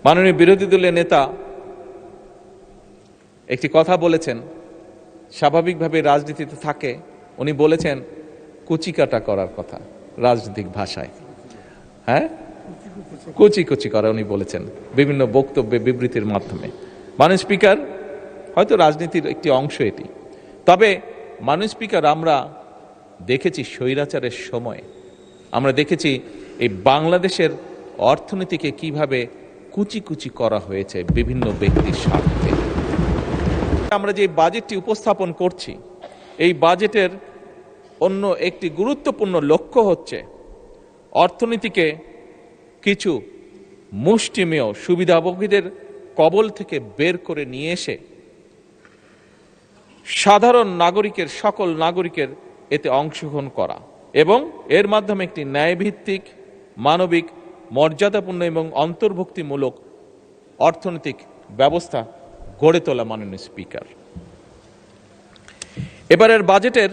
মাননীয় বিরোধী দলের নেতা একটি কথা বলেছেন, স্বাভাবিকভাবে রাজনীতিতে থাকে, উনি বলেছেন কুচিকাটা করার কথা রাজনৈতিক ভাষায়। হ্যাঁ, কুচি কুচি করা উনি বলেছেন বিভিন্ন বক্তব্যে বিবৃতির মাধ্যমে। মাননীয় স্পিকার, হয়তো রাজনীতির একটি অংশ এটি, তবে মাননীয় স্পিকার, আমরা দেখেছি স্বৈরাচারের সময়, আমরা দেখেছি এই বাংলাদেশের অর্থনীতিকে কিভাবে কুচি কুচি করা হয়েছে বিভিন্ন ব্যক্তির স্বার্থে। আমরা যে বাজেটটি উপস্থাপন করছি, এই বাজেটের অন্য একটি গুরুত্বপূর্ণ লক্ষ্য হচ্ছে অর্থনীতিকে কিছু মুষ্টিমেয় সুবিধাভোগীদের কবল থেকে বের করে নিয়ে এসে সাধারণ নাগরিকের, সকল নাগরিকের এতে অংশগ্রহণ করা এবং এর মাধ্যমে একটি ন্যায়ভিত্তিক, মানবিক, মর্যাদাপূর্ণ এবং অন্তর্ভুক্তিমূলক অর্থনৈতিক ব্যবস্থা গড়ে তোলা। মাননীয় স্পিকার, এবারের বাজেটের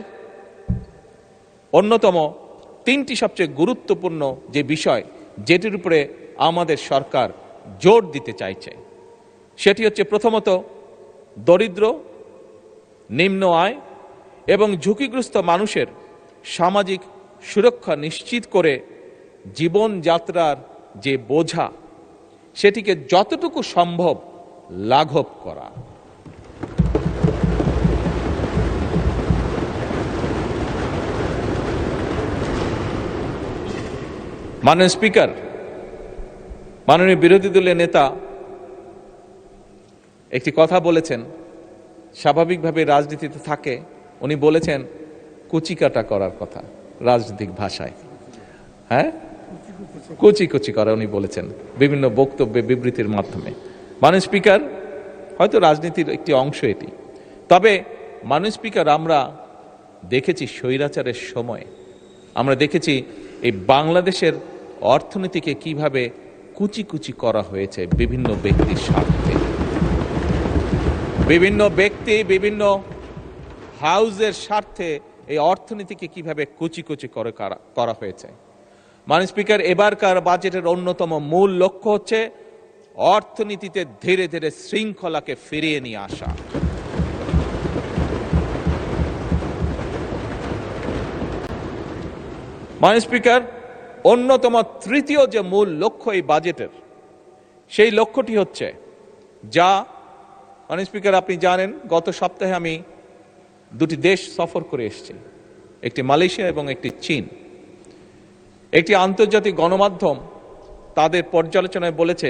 অন্যতম তিনটি সবচেয়ে গুরুত্বপূর্ণ যে বিষয়, যেটির উপরে আমাদের সরকার জোর দিতে চাইছে, সেটি হচ্ছে প্রথমত দরিদ্র, নিম্ন আয় এবং ঝুঁকিগ্রস্ত মানুষের সামাজিক সুরক্ষা নিশ্চিত করে জীবনযাত্রার যে বোঝা, সেটিকে যতটুকু সম্ভব লাঘব করা। মাননীয় স্পিকার, মাননীয় বিরোধী দলের নেতা একটি কথা বলেছেন, স্বাভাবিকভাবে রাজনীতিতে থাকে, উনি বলেছেন কুচিকাটা করার কথা রাজনৈতিক ভাষায়। হ্যাঁ, কুচি কুচি করা উনি বলেছেন বিভিন্ন বক্তব্যে বিবৃতির মাধ্যমে। মাননীয় স্পিকার, হয়তো রাজনীতির একটি অংশ এটি, তবে মাননীয় স্পিকার, আমরা দেখেছি স্বৈরাচারের সময়, আমরা দেখেছি এই বাংলাদেশের অর্থনীতিকে কিভাবে কুচি কুচি করা হয়েছে বিভিন্ন ব্যক্তির স্বার্থে। বিভিন্ন ব্যক্তি, বিভিন্ন হাউজের স্বার্থে এই অর্থনীতিকে কিভাবে কুচি কুচি করা হয়েছে। মাননীয় স্পিকার, এবারকার বাজেটের অন্যতম মূল লক্ষ্য হচ্ছে অর্থনীতিতে ধীরে ধীরে শৃঙ্খলাকে ফিরিয়ে নিয়ে আসা। মাননীয় স্পিকার, অন্যতম তৃতীয় যে মূল লক্ষ্য এই বাজেটের, সেই লক্ষ্যটি হচ্ছে যা, মাননীয় স্পিকার, আপনি জানেন গত সপ্তাহে আমি দুটি দেশ সফর করে এসেছি, একটি মালয়েশিয়া এবং একটি চীন। একটি আন্তর্জাতিক গণমাধ্যম তাদের পর্যালোচনায় বলেছে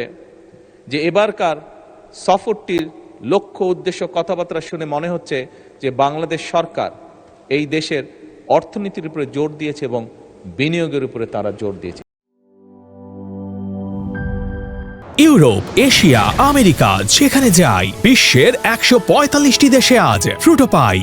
যে এবারকার সফরটির লক্ষ্য, উদ্দেশ্য, কথাবার্তা শুনে মনে হচ্ছে যে বাংলাদেশ সরকার এই দেশের অর্থনীতির উপরে জোর দিয়েছে এবং বিনিয়োগের উপরে তারা জোর দিয়েছে। ইউরোপ, এশিয়া, আমেরিকা, যেখানে যাই, বিশ্বের 145টি দেশে আজ ফ্রুটো পাই।